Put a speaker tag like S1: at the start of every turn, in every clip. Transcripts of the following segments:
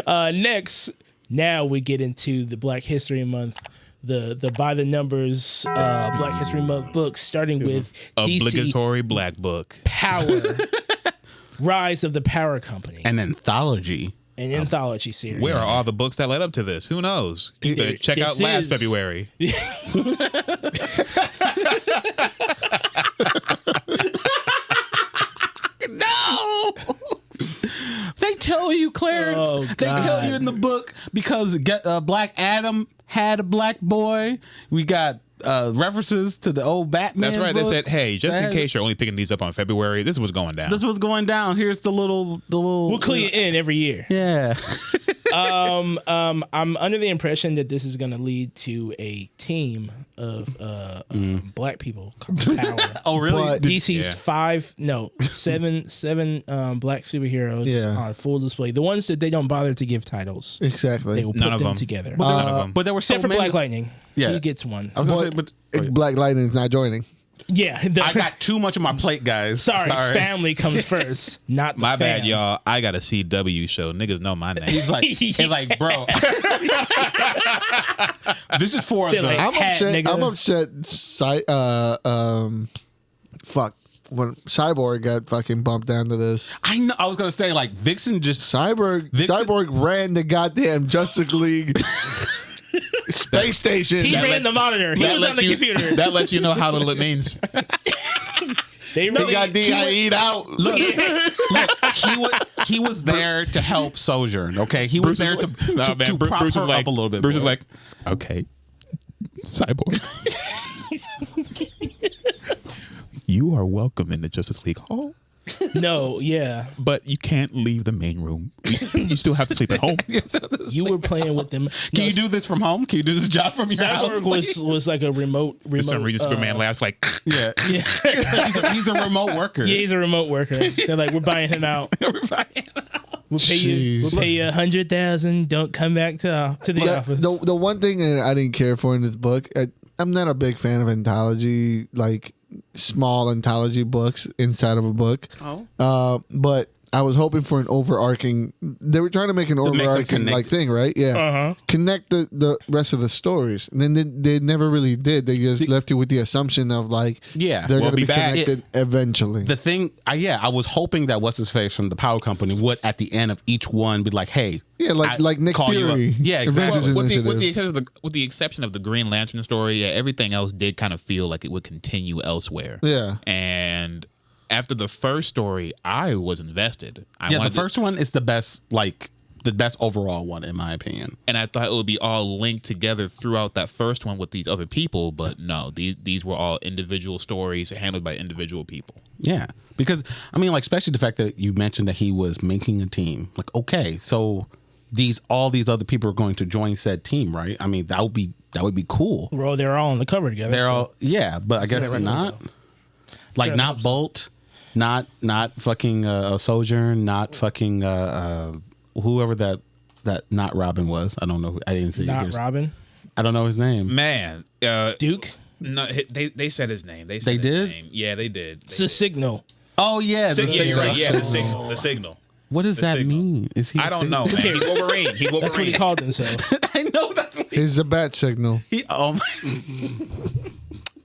S1: Next, now we get into the Black History Month, the by the numbers Black History Month books, starting with
S2: Obligatory
S1: DC
S2: black book.
S1: Power, Rise of the Power Company,
S3: An anthology.
S1: an anthology series.
S2: Where are all the books that led up to this? Who knows? Check out last February.
S3: No. They tell you, Clarence.
S1: Oh,
S3: they tell you in the book because Black Adam had a black boy. We got references to the old Batman.
S2: That's right.
S3: book.
S2: They said, "Hey, just in case you're only picking these up on February, this is what's going down."
S3: This was going down. Here's the little.
S1: We'll clue you in every year.
S3: Yeah.
S1: I'm under the impression that this is going to lead to a team of black people called Power.
S3: Oh, really?
S4: But-
S1: DC's seven black superheroes on full display. The ones that they don't bother to give titles,
S4: Exactly.
S1: they will
S2: None
S1: put
S2: of
S1: them
S2: them.
S1: together.
S2: None of them.
S3: But there were so
S1: Except for
S3: many.
S1: Black Lightning.
S3: Yeah.
S1: He gets one.
S3: I was gonna say, but
S4: Black Lightning's not joining.
S1: Yeah.
S3: I got too much on my plate, guys.
S1: Sorry, family comes first, not the
S2: My bad,
S1: fam.
S2: y'all. I got a CW show. Niggas know my name.
S3: He's like, he's like, bro. This is for
S1: They're
S3: the.
S1: like,
S4: I'm
S1: Hat,
S4: upset.
S1: nigga.
S4: I'm upset. Fuck. When Cyborg got fucking bumped down to this.
S3: I know. I was gonna say like Vixen just.
S4: Cyborg ran the goddamn Justice League space station.
S1: He ran the monitor. He was on the computer.
S2: That lets you know how little it means.
S1: They
S4: He
S1: really
S4: got DIE'd out.
S3: Look, he was there to help Sojourn. Okay, he was there to
S2: Nah, man,
S3: prop
S2: Bruce
S3: her
S2: was like,
S3: up a little bit.
S2: Bruce
S3: bro.
S2: was like, okay, Cyborg. You are welcome in the Justice League Hall,
S1: No, yeah.
S2: but you can't leave the main room. You still have to sleep at home.
S1: You were playing with them.
S3: Can you do this from home? Can you do this job from your house?
S1: Cyborg was like a remote.
S2: For some reason, Superman laughs like,
S3: Yeah, he's a remote worker.
S1: Yeah, he's a remote worker. They're like, we're buying him out. We'll pay you. We'll pay you $100,000. Don't come back to the office.
S4: The one thing that I didn't care for in this book, I'm not a big fan of anthology, like small anthology books inside of a book.
S3: Oh.
S4: But I was hoping for an overarching. They were trying to make an
S3: make them
S4: overarching
S3: connect.
S4: like thing, right? Yeah. Connect the rest of the stories, and then they never really did. They just left you with the assumption of like,
S3: Yeah,
S4: they're
S3: we'll
S4: going to
S3: be
S4: be
S3: back.
S4: connected eventually.
S3: The thing, I was hoping that what's his face from the Power Company would at the end of each one be like, hey,
S4: Yeah, like Nick
S3: call you up.
S4: Fury.
S3: Yeah, exactly.
S4: Avengers
S2: with
S4: Initiative.
S2: the exception of the Green Lantern story, yeah, everything else did kind of feel like it would continue elsewhere.
S4: Yeah.
S2: And after the first story, I was invested.
S3: The first one is the best, like the best overall one in my opinion.
S2: And I thought it would be all linked together throughout that first one with these other people, but no, these were all individual stories handled by individual people.
S3: Yeah, because I mean, like especially the fact that you mentioned that he was making a team. Like, okay, so all these other people are going to join said team, right? I mean, that would be cool.
S1: Bro, they're all on the cover together.
S3: They're
S1: so-
S3: all but I guess
S1: right
S3: not.
S1: now.
S3: Like
S1: Sure, I
S3: not
S1: hope so.
S3: Bolt, not fucking Sojourn, not fucking whoever that not Robin was. I don't know. I didn't see.
S1: not Robin.
S3: I don't know his name.
S2: Man,
S1: Duke.
S2: no, they said his name. They
S3: They
S2: his
S3: did?
S2: name. Yeah, they did.
S1: It's a signal.
S3: Oh yeah,
S2: Yeah, you're right. Yeah, the
S4: Signal.
S2: signal. The signal.
S3: What does
S2: The
S3: that
S2: signal.
S3: mean? Is he?
S2: I don't know, man. He's Wolverine. He's Wolverine.
S1: That's what he called himself.
S3: I know that's what
S4: He's a bat signal.
S3: he. Oh my,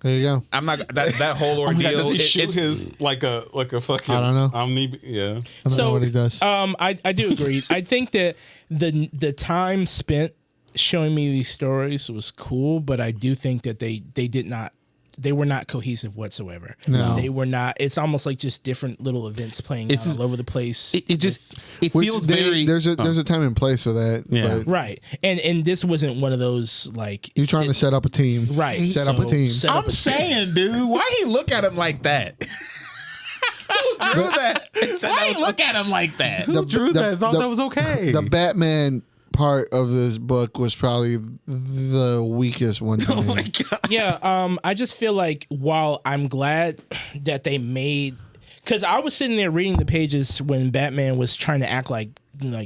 S4: There you go.
S2: I'm not that whole
S3: oh my God,
S2: ordeal.
S3: does he
S2: it-
S3: shoot
S2: it's-
S3: his like a fucking?
S4: I don't know.
S3: Yeah.
S4: I don't know what he does.
S1: I do agree. I think that the time spent showing me these stories was cool, but I do think that they were not cohesive whatsoever.
S4: No.
S1: They were not. It's almost like just different little events playing out all over the place.
S3: It
S4: Which
S3: feels
S4: they-
S3: very.
S4: there's a time and place for that.
S3: Yeah.
S4: But
S1: Right. And this wasn't one of those like
S4: you're trying to set up a team.
S1: right.
S4: Set up a team.
S1: set up
S2: I'm saying, dude, why he look at him like that? Who drew that? Why he look at him like that?
S4: The-
S3: Drew
S4: the-
S3: that thought
S4: the-
S3: that was okay.
S4: The Batman part of this book was probably the weakest one to me.
S1: Yeah, I just feel like while I'm glad that they made, because I was sitting there reading the pages when Batman was trying to act like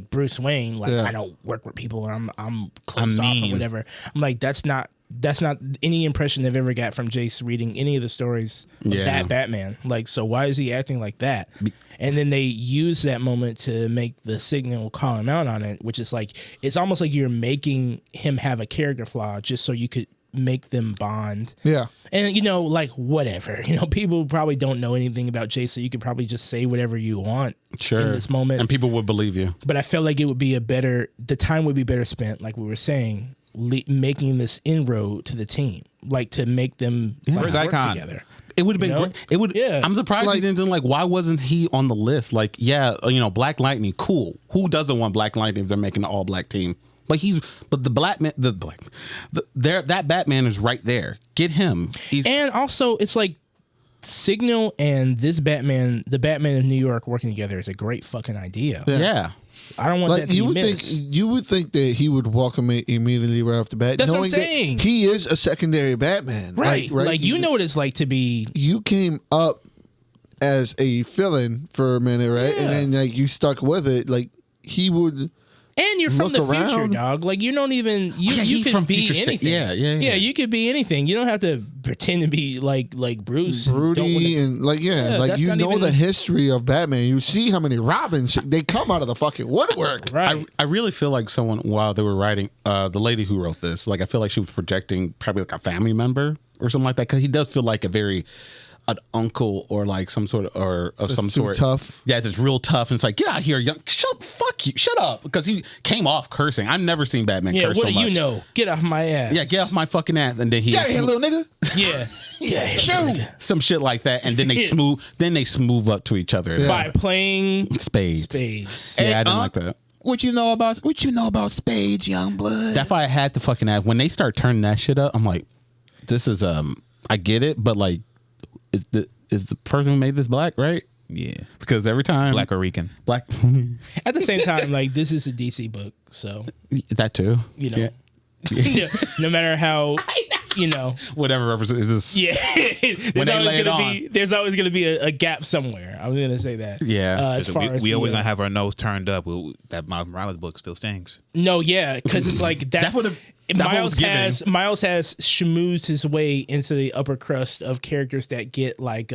S1: Bruce Wayne, like
S4: Yeah.
S1: I don't work with people, I'm closed off or
S2: mean.
S1: whatever. I'm like, that's not that's not any impression they've ever got from Jace reading any of the stories of
S3: Yeah.
S1: that Batman. Like, so why is he acting like that? And then they use that moment to make the Signal call him out on it, which is like, it's almost like you're making him have a character flaw just so you could make them bond.
S4: Yeah.
S1: And, you know, like, whatever. You know, people probably don't know anything about Jace, so you could probably just say whatever you want
S3: Sure.
S1: in this moment.
S3: And people would believe you.
S1: But I felt like it would be the time would be better spent, like we were saying, making this inroad to the team, like to make them like,
S2: Where's
S1: work
S2: Icon?
S1: together.
S3: It would have been
S1: You know?
S3: great. It would.
S1: Yeah.
S3: I'm surprised
S4: Like-
S3: he didn't. Like, why wasn't he on the list? Like, yeah, you know, Black Lightning, cool. Who doesn't want Black Lightning if they're making an all black team? But the black man, that Batman is right there. Get him. He's
S1: And also, it's like Signal and this Batman, the Batman of New York, working together is a great fucking idea.
S3: yeah.
S1: I don't want
S4: Like
S1: that to
S4: you
S1: be
S4: would
S1: missed.
S4: think, you would think that he would welcome it immediately right off the bat,
S1: That's what I'm
S4: knowing
S1: saying.
S4: that he is a secondary Batman,
S1: right. Like, you know what it's like to be.
S4: you came up as a villain for a minute, right?
S1: Yeah.
S4: And then like you stuck with it. Like he would.
S1: And you're from
S4: Look
S1: the future,
S4: around.
S1: dog. Like, you don't even you
S3: yeah,
S1: you
S3: he's
S1: can
S3: from
S1: be
S3: future state.
S1: anything.
S3: Yeah.
S1: You could be anything. You don't have to pretend to be like Bruce. and don't
S4: Broody
S1: wanna-
S4: and like
S1: Yeah,
S4: like
S1: that's
S4: you
S1: not
S4: know
S1: even-
S4: the history of Batman. You see how many Robins they come out of the fucking woodwork.
S1: right.
S3: I really feel like someone while they were writing, the lady who wrote this, like I feel like she was projecting probably like a family member or something like that because he does feel like an uncle or like some sort of or of some
S4: too
S3: sort.
S4: tough.
S3: Yeah, it's real tough. And it's like, get out here, young. Fuck you. Shut up. Because he came off cursing. I've never seen Batman
S1: Yeah,
S3: curse
S1: what
S3: so
S1: do
S3: much.
S1: you know? Get off my ass.
S3: Yeah, get off my fucking ass. And then he
S4: Get out of here, little nigga.
S1: Yeah. Yeah. Shoot.
S3: some shit like that. And then they
S1: Yeah.
S3: smooth up to each other.
S4: Yeah.
S1: By playing
S3: Spades.
S1: spades.
S3: Yeah, I didn't like that.
S2: What you know about spades, young blood?
S3: That's why I had to fucking ask. When they start turning that shit up, I'm like, this is I get it, but like, is the person who made this black, right?
S2: Yeah,
S3: Because every time
S2: Black or Rican.
S3: black
S1: At the same time, like, this is a DC book, so
S3: that too.
S1: you know,
S3: Yeah.
S1: no matter how, you know,
S3: Whatever represents this.
S1: yeah,
S3: When they lay it
S1: there's always gonna be a gap somewhere. I was gonna say that.
S3: Yeah.
S1: as far as
S2: we
S1: the,
S2: always gonna have our nose turned up. That Miles Morales book still stings.
S1: no, yeah, because it's like that.
S3: That's what
S1: Miles
S3: giving.
S1: Miles has schmoozed his way into the upper crust of characters that get like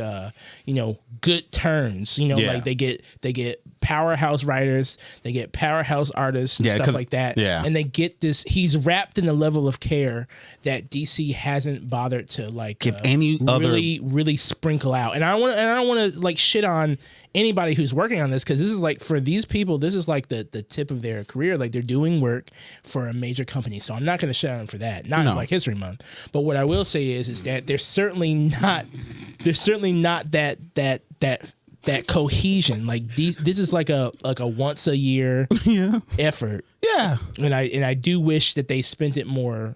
S1: you know, good turns. You know,
S3: Yeah.
S1: like they get powerhouse writers, they get powerhouse artists and
S3: Yeah,
S1: stuff
S3: 'cause-
S1: like that.
S3: yeah.
S1: And they get this, he's wrapped in a level of care that DC hasn't bothered to like
S3: Give any other-
S1: really sprinkle out. And I don't want to like shit on anybody who's working on this, because this is like, for these people, this is like the tip of their career. Like, they're doing work for a major company, so I'm not going to shit on them for that. Not
S3: No.
S1: in Black History Month. But what I will say is that there's certainly not that cohesion. Like, this is like a once a year
S3: Yeah.
S1: effort,
S3: Yeah.
S1: and I do wish that they spent it more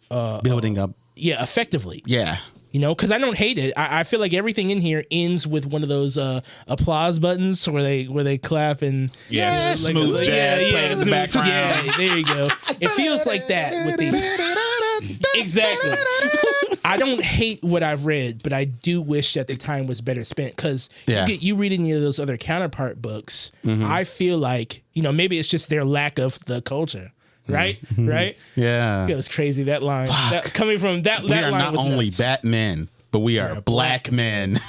S3: Building up.
S1: effectively.
S3: Yeah.
S1: You know, because I don't hate it. I feel like everything in here ends with one of those applause buttons where they clap and
S2: Yes,
S1: like
S2: smooth jazz playing in the
S1: smooth-
S2: background.
S1: Yeah, there you go. It feels like that with the exactly. I don't hate what I've read, but I do wish that the time was better spent, because
S3: Yeah.
S1: you read any of those other counterpart books, I feel like, you know, maybe it's just their lack of the culture. Right, right.
S3: Yeah.
S1: It was crazy, that line. That, coming from that,
S3: We
S1: that
S3: are
S1: line
S3: not
S1: was
S3: only
S1: nuts.
S3: Batmen, but we are black men.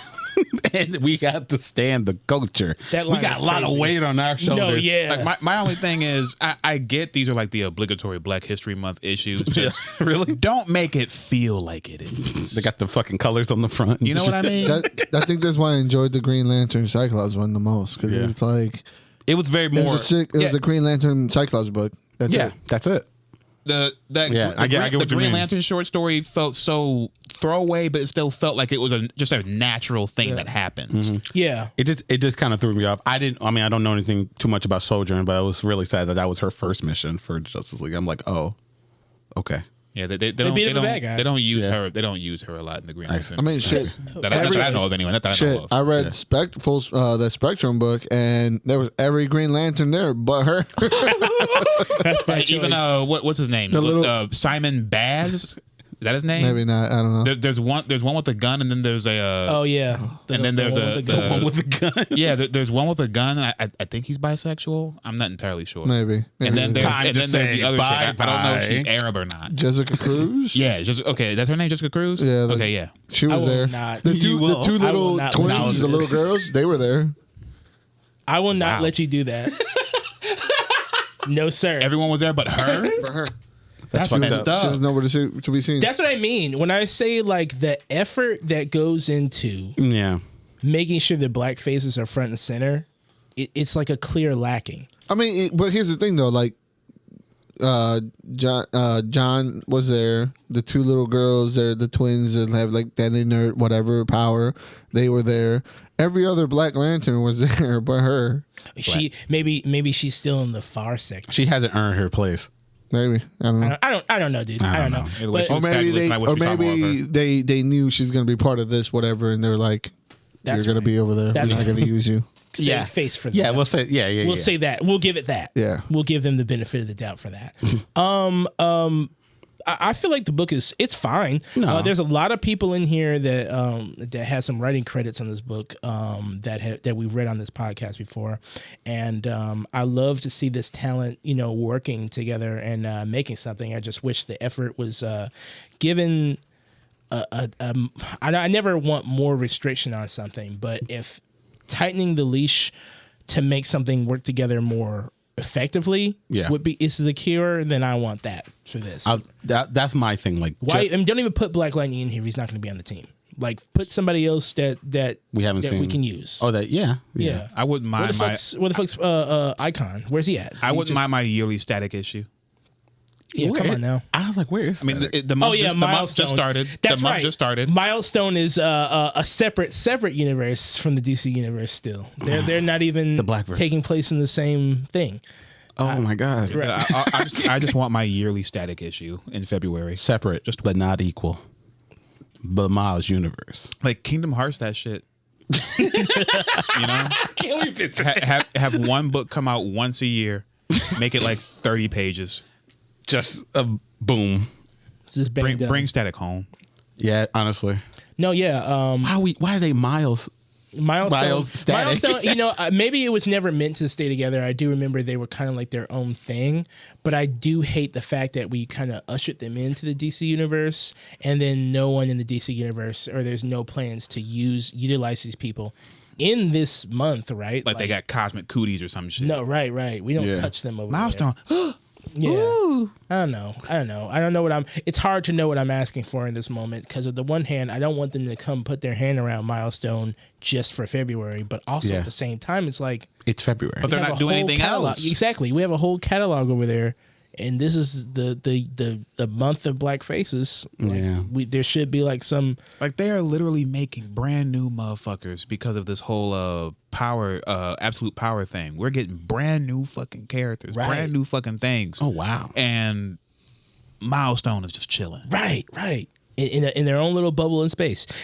S3: And we have to stand the culture.
S1: That
S3: We
S1: line
S3: got
S1: was
S3: a lot of
S1: crazy.
S3: weight on our shoulders.
S1: No, yeah.
S2: Like my only thing is, I get these are like the obligatory Black History Month issues. Just
S3: Really?
S2: don't make it feel like it is.
S3: They got the fucking colors on the front.
S2: You know what I mean?
S4: I think that's why I enjoyed the Green Lantern Cyclops one the most, because
S3: Yeah.
S4: it was like
S3: It was very
S4: it
S3: more.
S4: was, it was the Green Lantern Cyclops book. That's
S3: Yeah,
S4: it.
S3: that's it.
S2: The
S3: Yeah, I get
S2: the
S3: what you
S2: Green
S3: mean.
S2: Lantern short story felt so throwaway, but it still felt like it was just a natural thing that happened.
S1: Yeah.
S3: It just kind of threw me off. I don't know anything too much about Sojourn, but I was really sad that was her first mission for Justice League. I'm like, oh, okay.
S2: Yeah, they
S1: beat
S2: don't
S1: up the bad guy.
S2: they don't use
S3: Yeah.
S2: her. They don't use her a lot in the Green Lantern.
S4: I mean, shit.
S2: that I know of anyway. Not that I
S4: Shit,
S2: know of.
S4: I read the Spectrum book, and there was every Green Lantern there but her.
S1: That's my
S2: Even
S1: choice.
S2: what's his name?
S4: The little-
S2: Simon Baz. Is that his name?
S4: Maybe not. I don't know.
S2: There's one with a gun, and then there's a.
S1: Oh yeah.
S2: And then there's
S1: the
S2: one
S3: with the gun.
S2: Yeah, there's one with a gun. I think he's bisexual. I'm not entirely sure.
S4: Maybe.
S2: And then there's,
S3: Time to
S2: there's
S3: say
S2: the other chick. I don't know if she's
S3: bye-bye.
S2: Arab or not.
S4: Jessica Cruz.
S2: Yeah, just okay. That's her name, Jessica Cruz.
S4: Yeah,
S2: Okay, yeah.
S4: She
S1: I
S4: was
S1: will
S4: there.
S1: not.
S4: The
S1: You
S4: two
S3: will.
S4: the two
S1: I will
S4: little
S1: not
S4: twins,
S1: allow
S4: the
S1: this.
S4: little girls, they were there.
S1: I will not
S2: Wow.
S1: let you do that. No, sir.
S2: Everyone was there, but her.
S4: For her.
S2: That's
S3: fucked
S2: messed
S3: up.
S4: She
S2: up.
S4: was nowhere to be seen.
S1: That's what I mean when I say like the effort that goes into
S3: Yeah.
S1: making sure the black faces are front and center. It's like a clear lacking.
S4: I mean, but here's the thing though, like John was there. The two little girls, they're the twins that have like that inert whatever power. They were there. Every other Black Lantern was there, but her.
S1: She maybe she's still in the far section.
S3: She hasn't earned her place.
S4: Maybe I don't know.
S1: I don't know, dude.
S3: I
S1: I don't
S3: don't
S1: know.
S3: know.
S2: Either way,
S1: But
S2: she
S4: Or
S2: was
S4: maybe
S2: fabulous,
S4: they,
S2: and I wish
S4: or
S2: we saw more of
S4: maybe
S2: her.
S4: they knew she's gonna be part of this whatever, and they're like,
S1: That's
S4: "You're gonna
S1: right.
S4: be over there.
S1: That's
S4: We're not
S1: right.
S4: gonna use you."
S1: Save
S3: Yeah.
S1: face for them.
S3: Yeah, we'll say
S1: We'll say that. We'll give it that.
S4: Yeah.
S1: We'll give them the benefit of the doubt for that. I feel like the book it's fine.
S3: No.
S1: There's a lot of people in here that has some writing credits on this book that we've read on this podcast before, and I love to see this talent, working together and making something. I just wish the effort was given. I never want more restriction on something, but if tightening the leash to make something work together more effectively is the cure, then I want that for this.
S3: That's my thing. Like,
S1: Why? Don't even put Black Lightning in here if he's not going to be on the team. Like, put somebody else that
S3: we haven't
S1: that
S3: seen.
S1: we can use.
S3: Oh, that yeah.
S1: yeah.
S2: I wouldn't
S1: Where
S2: mind
S1: the fuck's Icon? Where's he at?
S2: I wouldn't mind my yearly static issue.
S1: Yeah, come on now.
S3: I was like, where is?
S2: I mean,
S3: Static?
S2: the month,
S1: Oh yeah,
S2: the month
S1: Milestone
S2: just started.
S1: That's
S2: the month
S1: right.
S2: just started.
S1: Milestone is a separate universe from the DC universe. Still, they're not even
S3: The Blackverse.
S1: taking place in the same thing.
S3: Oh my god.
S2: I just want my yearly static issue in February.
S3: Separate, just but not equal. But Miles universe.
S2: Like Kingdom Hearts, that shit. You know, have one book come out once a year, make it like 30 pages.
S3: Just a boom.
S1: Just bang done.
S2: Bring static home.
S3: Yeah, honestly.
S1: No, yeah.
S3: Why are they Miles? Miles Static.
S1: Milestone, maybe it was never meant to stay together. I do remember they were kind of like their own thing, but I do hate the fact that we kind of ushered them into the DC universe, and then no one in the DC universe, or there's no plans to utilize these people in this month, right?
S2: Like they got cosmic cooties or some shit.
S1: no, right. We don't
S3: Yeah.
S1: touch them over
S2: Milestone.
S1: there. Yeah. I don't know. It's hard to know what I'm asking for in this moment, because of the one hand, I don't want them to come put their hand around Milestone just for February, but also
S3: Yeah.
S1: at the same time, it's like
S3: It's February.
S2: But they're
S1: we have
S2: not
S1: a
S2: doing
S1: whole
S2: anything
S1: catalog.
S2: else.
S1: Exactly. We have a whole catalog over there, and this is the month of Black Faces. Like,
S3: Yeah.
S1: there should be like some.
S2: Like they are literally making brand new motherfuckers because of this whole power, absolute power thing. We're getting brand new fucking characters,
S1: Right.
S2: brand new fucking things.
S3: Oh wow.
S2: And Milestone is just chilling.
S1: Right. In their own little bubble in space.